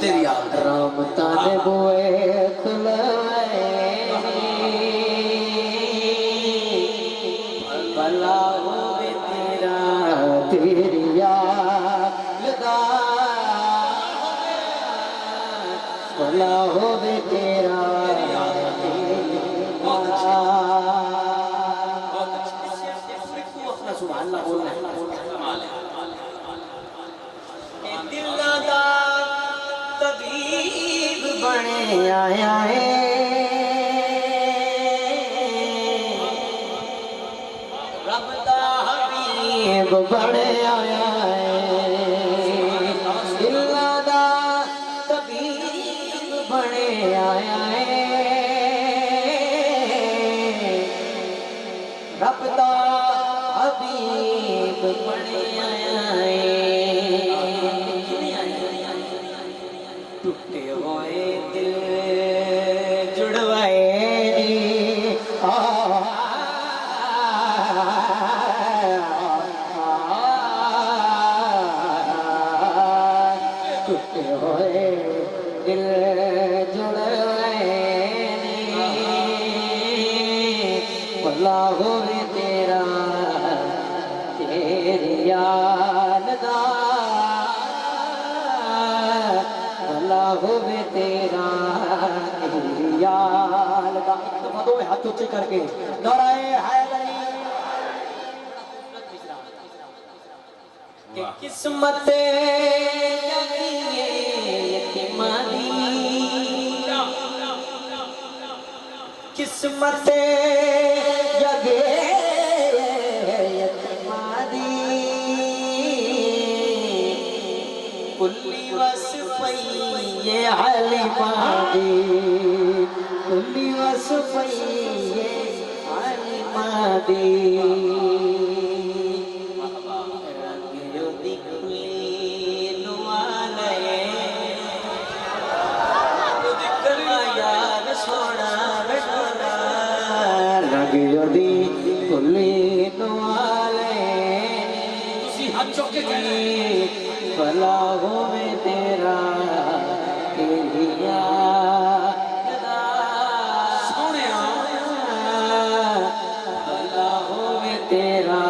Speaker 1: تیری آلدہ۔
Speaker 4: رحمتاں دے بوئے کھلوے بھلا ہوئے تیرا تیری آلدہ بھلا ہوئے تیرا سبحان اللہ بولنا ہے۔ دل دا طبیب بنے آیا ہے رب دا حبیب بنے آیا ہے دل دا طبیب بنے آیا ہے رب دا حبیب بنے آیا ہے ٹوٹے ہوئے دل جڑوائے ٹوٹے ہوئے دل جڑوائے بھلا ہوئے تیرا تیری یاد دا بھلا ہوئے تیرا خیال دا دو میں ہاتھ اونچے کر کے نعرہ حیدری کہ قسمت یتیمانی قسمت جگے یتیمانی کلی وصفی حلیمانی کلی وصفی حلیمانی فلاحوں میں تیرا
Speaker 1: سونے
Speaker 4: فلاحوں میں تیرا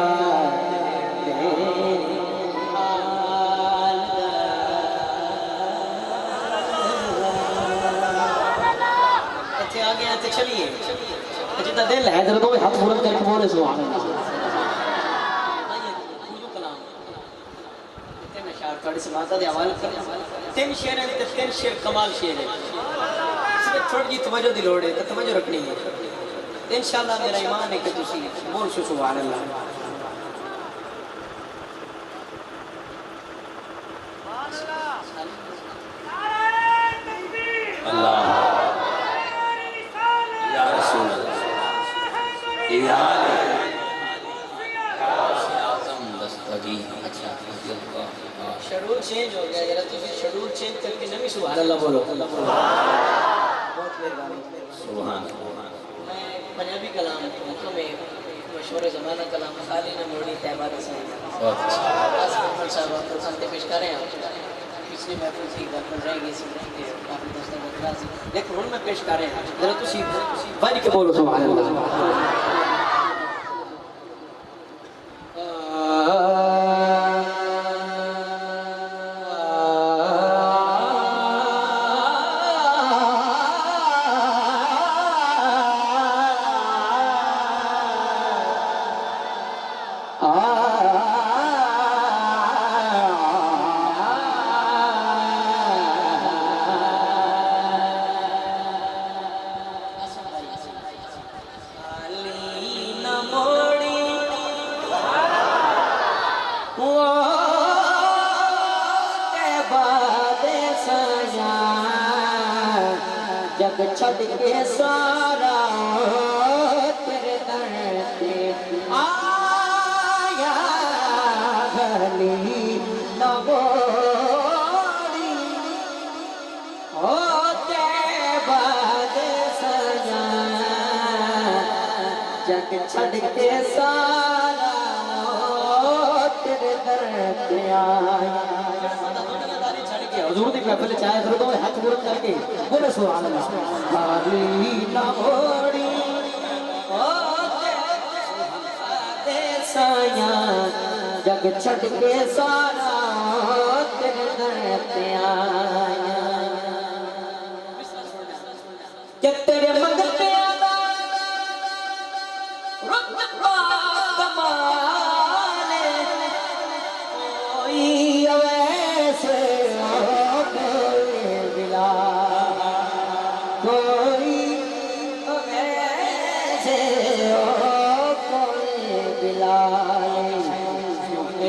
Speaker 4: آگے آتے چلیے جتنا دل ہے ذرا دو ہاتھ بلند کر کے بولے سبحان اللہ تھوڑی سی ماتا دے حوالے کریں تین شعر ہیں تین شعر کمال شعر ہیں اس میں تھوڑی جی توجہ دی لوڑ ہے تو توجہ رکھنی ہے انشاءاللہ میرا ایمان ہے کہ تسی بول سو سبحان اللہ
Speaker 1: اللہ یا رسول اللہ یا اعظم دستگی اچھا
Speaker 4: شیڈول چینج ہو گیا ذرا تو شیڈول چینج کر کے نمی سبحان اللہ بولو بہت مہربانی
Speaker 1: سبحان
Speaker 4: میں پنجابی کلام میں مشہور زمانہ کلام خالی نہ موڑی طیبہ رسائی
Speaker 1: بہت اچھا
Speaker 4: محمد صاحب آپ کو سامنے پیش کریں آپ پچھلی محفل تھی گھر پر رہ گئی سی کافی دوستوں کو اطلاع سی لیکن ہن میں پیش کر رہے ہیں ذرا تو بھائی کے بولو سبحان اللہ جگ چھڑ کے سارا تیرے در پہ آیا گلی نہ موڑی ہوتے بعد سجا جگ چھڑ کے سارا تیرے در پہ آیا حضور دی محفل چاہے ضرورت ہوئے ہاتھ بلند کر کے بولے سبحان اللہ خالی نہ موڑی ہوتے سایاں جگ چھڑ کے سارا تیرے در پہ آیا کہ تیرے مدد پہ آنا رتبہ کمال کوئی اویسے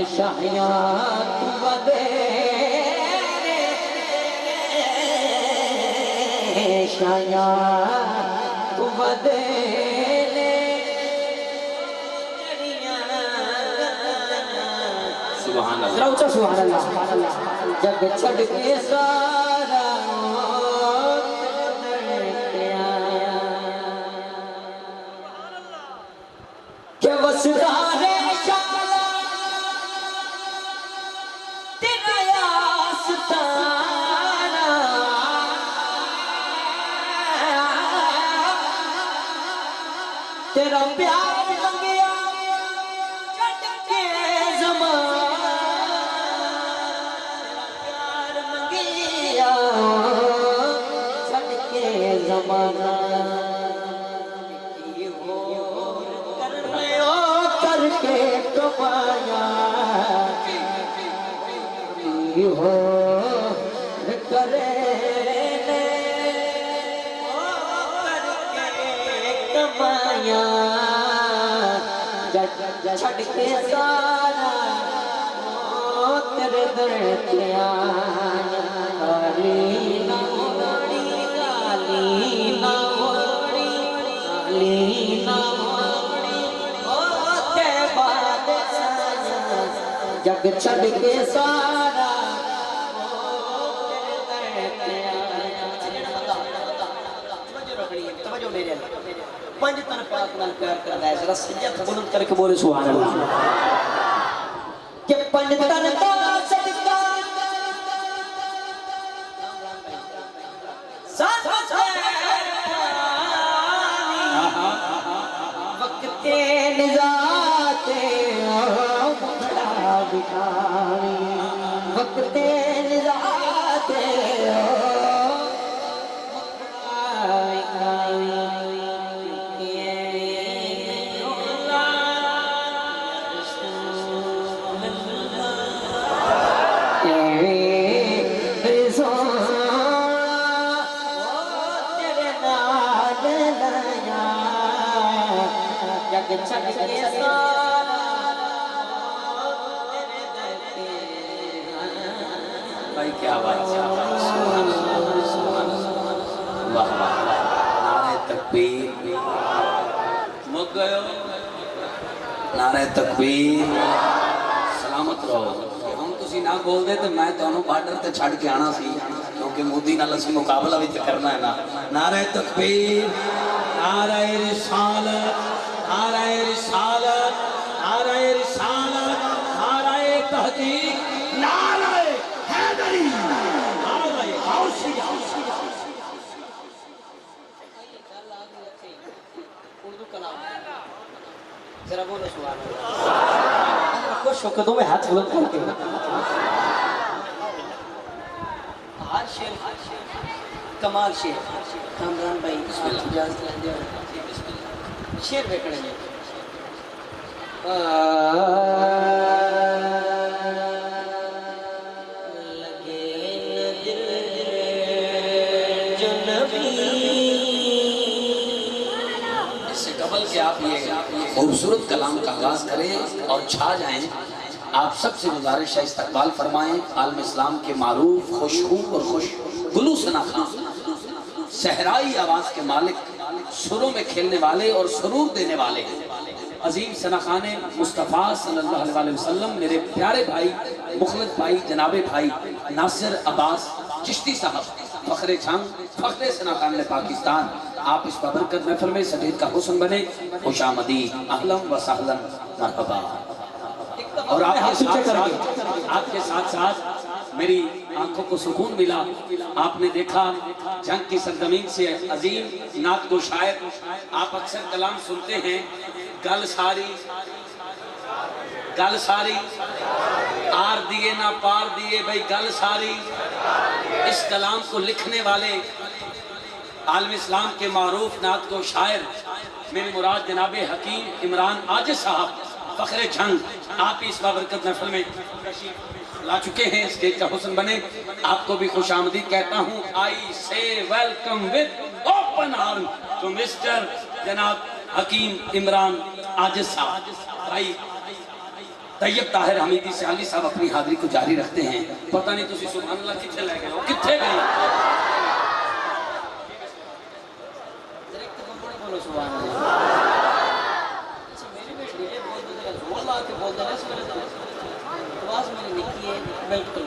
Speaker 4: شاہیات بدے شاہیات بدے
Speaker 1: سبحان اللہ
Speaker 4: روچا سبحان اللہ جگ چھڑ کے سارا کہ وسدار تیرا پیار منگیا چٹ کے زمان پیار منگیا ہو کرے کمایا چھڑ کے سارا تیرے در پہ آیا گالی نہ موڑی گالی نہ موڑی گالی نہ موڑی تے بعد جگ چھڑ کے سارا توجہ میرے پنج تن پاک نال پیار کردا ہے ذرا سجدہ بلند کر کے بولے سبحان اللہ کہ پنج تن دا صدقہ ساتھ وقت نزاعت بڑا بکھاری وقت نزاعت
Speaker 1: بھائی کیا بات ہے واہ واہ نعرہ تکبیر مک گئے ہو نعرہ تکبیر سلامت رہو ہم تسی نہ بول دے تو میں دونوں بارڈر تے چھڑ کے آنا سی کیونکہ مودی نال اسی مقابلہ بھی تے کرنا ہے نا نعرہ تکبیر نعرہ رسالت نعرہ رسالت نعرہ رسالت نعرہ تحقیق
Speaker 3: نعرہ حیدری نعرہ غوثیہ
Speaker 4: اردو کلام ذرا بولو سبحان اللہ خوش ہو کے دو میں ہاتھ بلند کر کے ہر شیر کمال شیر کامران بھائی اجازت لیں دے شیر بیکڑے ہیں
Speaker 1: اس سے قبل کہ آپ یہ خوبصورت کلام کا آغاز کریں اور چھا جائیں آپ سب سے گزارش ہے استقبال فرمائیں عالم اسلام کے معروف خوشخو اور خوش گلو ثنا خان صحرائی آواز کے مالک سروں میں کھیلنے والے اور سرور دینے والے عظیم ثنا خان مصطفیٰ صلی اللہ علیہ وسلم میرے پیارے بھائی مخلص بھائی جناب بھائی ناصر عباس چشتی صاحب فخر جھنگ فخر ثنا خان پاکستان آپ اس بابرکت محفل میں سجید کا حسن بنے خوش آمدید اہلا و سہلا مرحبا اور آپ کے ساتھ ساتھ میری آنکھوں کو سکون ملا آپ نے دیکھا جنگ کی سرزمین سے عظیم نعت گو شاعر آپ اکثر کلام سنتے ہیں گل ساری آر دیے نہ پار دیے بھائی گل ساری اس کلام کو لکھنے والے عالم اسلام کے معروف نعت گو شاعر میری مراد جناب حکیم عمران عاجز صاحب فخر جھنگ آپ اس بابرکت محفل میں لا چکے ہیں اسٹیج کا حسن بنے آپ کو بھی خوش آمدید کہتا ہوں آئی سے ویلکم ود اوپن آرم تو مسٹر جناب حکیم عمران عاجز صاحب بھائی طیب طاہر حمیدی سیالی صاحب اپنی حاضری کو جاری رکھتے ہیں پتہ نہیں تسی سبحان اللہ کتھے لے گئے ہو کتھے گئے
Speaker 4: بولو سبحان اللہ آواز میری نکی ہے بالکل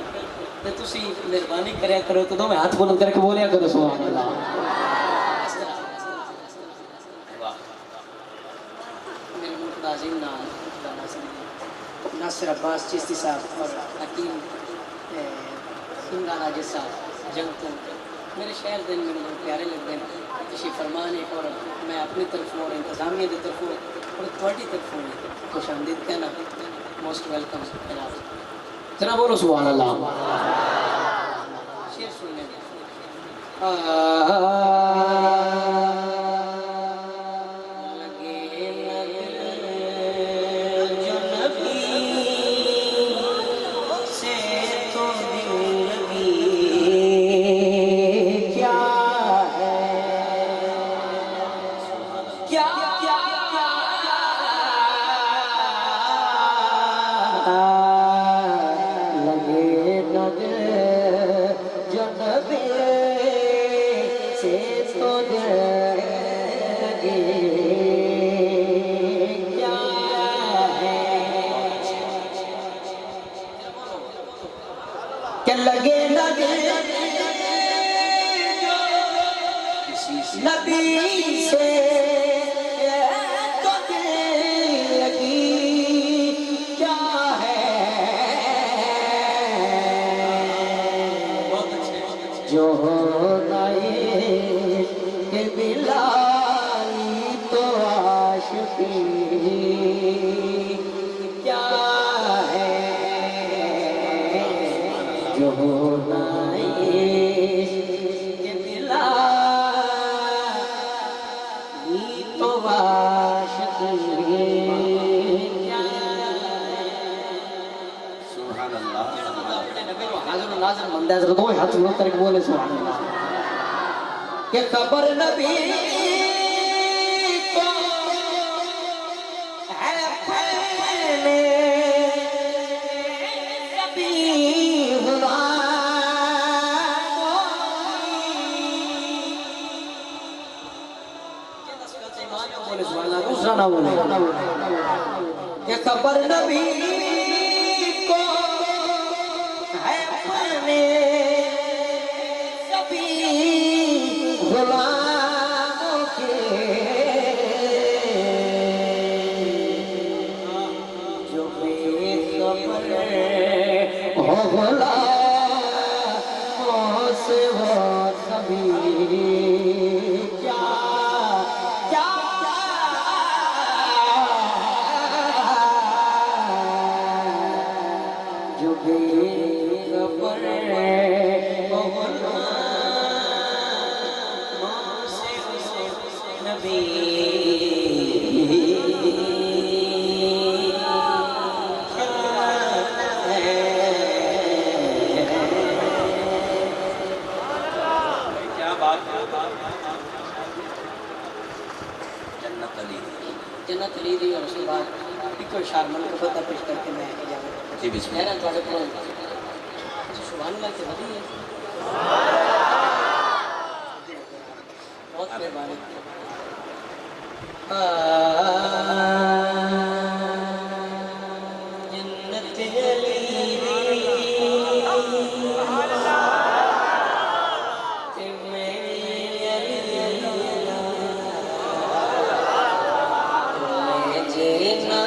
Speaker 4: تے تسی مہربانی کریا کرو تو دو میں ہاتھ بلند کر کے بولیا کرو سبحان اللہ میرے ملک عظیم نام ناصر عباس چشتی صاحب اور حکیم عمران عاجز صاحب جنگ تو میرے شہر دن میرے بہت پیارے لگتے ہیں تشریف فرمانے اور میں اپنی طرف اور انتظامیہ کی طرف اور تھوڑی طرف خوش آمدید کہنا موسٹ ویلکم جناب ذرا بولو سبحان اللہ شیر سننے لگے جو نبی سے تو کیا ہے کہ لگے
Speaker 1: کسی سے
Speaker 4: نبی سے تو لگی کیا ہے
Speaker 1: بہت اچھے
Speaker 4: جو ہونا کہ بلالی تو عاشقی کیا ہے جو ہونا کہ بلالی تو عاشقی کیا
Speaker 1: سبحان اللہ
Speaker 4: حاضر و ناظر بندہ حضرت دو ہاتھ اٹھا کر کے بولے سبحان اللہ کہ خبر نبی کو ہے پہلے نبی دوسرا نہ بولے کہ خبر نبی کو ہے پہلے سبھی غلاموں کے جو بے خبر ہو غلاموں سے وہ سبھی کیا جو بے خبر ہو غلاموں سے نبی
Speaker 1: کیا بات ہے جنت علی
Speaker 4: جنت علی دی اور اس کے بعد ایک شارمن کو فتح پیش کر کے میں اجازت
Speaker 1: جی بسم اللہ
Speaker 4: میرا تھوڑے کو سبحان اللہ سے بدی ہے بہت مہربانی جنت علی کہ میری علی جینا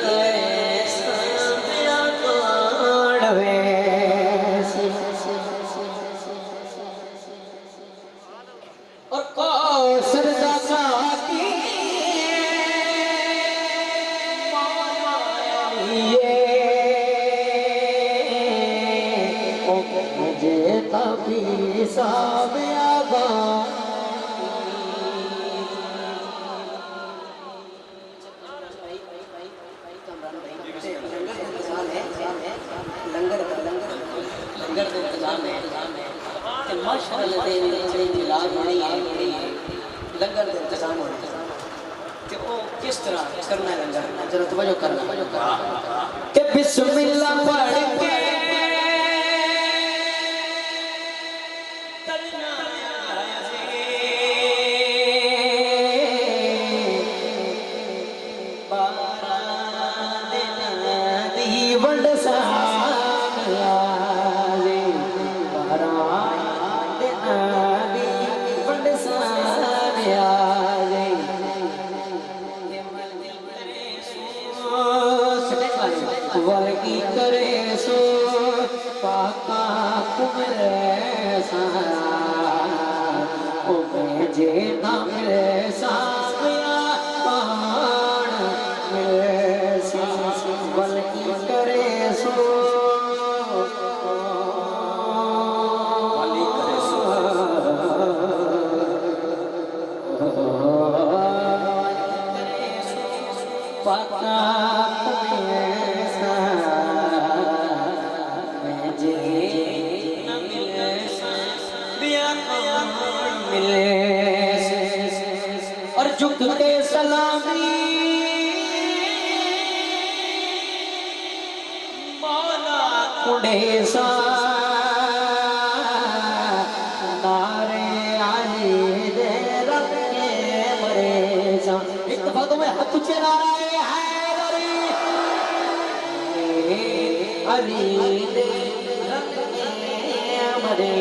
Speaker 4: اور کوثر دا ساقی مجھے نبی صاحب آباد لنگر کا انتظام ہے کہ ماشاءاللہ دے ملاد بڑی ہے لنگر کا انتظام ہونا کہ وہ کس طرح کرنا ہے لنگر ذرا توجہ کرنا کہ بسم اللہ پڑھ کے ولگی کرے سو پاکا کمرے سارا او بھیجے نہ ملے سامیا پان ملے سی ولگی کرے سو
Speaker 1: والی کرے سو
Speaker 4: پاکا کمرے اور جھکتے سلامی مولا کھڑے سا نعرے علی دے رکھے کچھ نعرہ حیدری علی دے رنگ مرے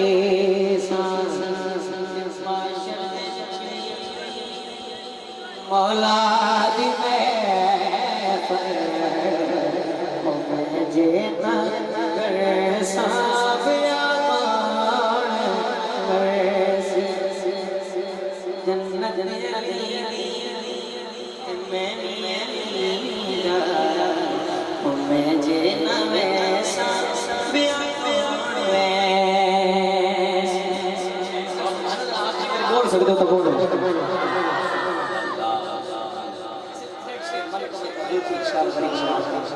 Speaker 4: مولا دی محفل مجھے نہ کر سابیا جنت میں مجھے نہ ویسا بول سکتے ہو تو بولو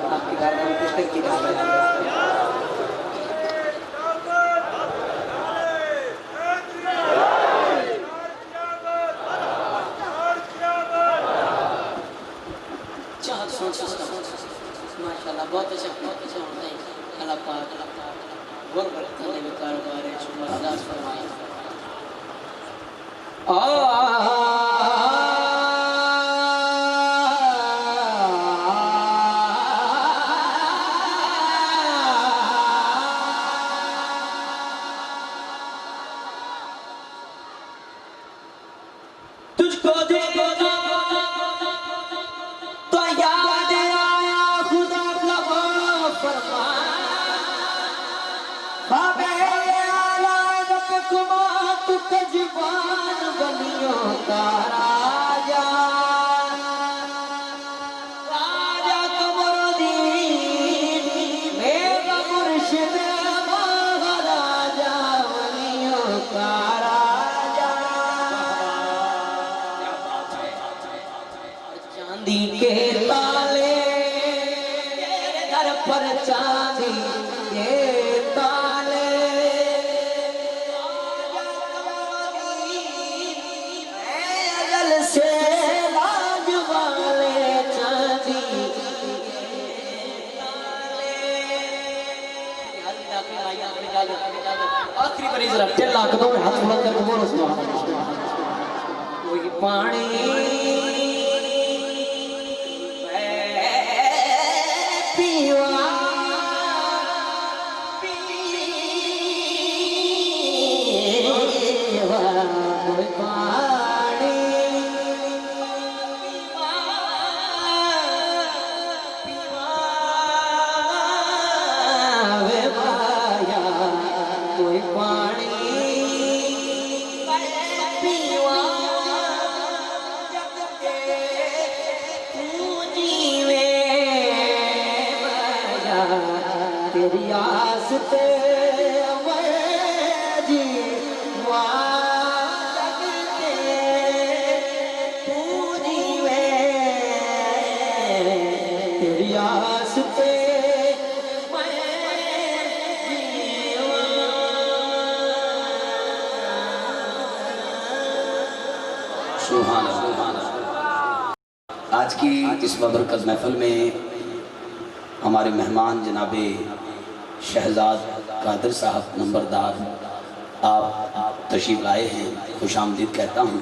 Speaker 4: آپ کی کارنامہ پستک کی نام ہے ماشاءاللہ بہت اچھا ہوتا ہے اللہ پاک غور کرنے میں کاروبار ہے شمار اداس فرمائے تجھ کو دیکھا تو یاد آیا خدا کا فرما کمات کجبان بنیوں کا راجا راجا قمردین میرا مرشد مہاراجا بنیوں کا راجا چاندی کے تالے گھر پر چاندی کے تالے سے لاج والے چاندی آخری بری ذرا ٹھلا کدوں میں ہاتھ بلند کر بولو سبحان اللہ کوئی پانی پیوا کوئی پانی کوئی پانی پیوا جب کے تو جیوے تیری آس تے میں جیوا جب کے تو جیوے تیری آس تے
Speaker 1: سبحان اللہ۔ آج کی اس بابرکت محفل میں ہمارے مہمان جناب شہزاد قادر صاحب نمبردار آپ تشریف لائے ہیں، خوش آمدید کہتا ہوں۔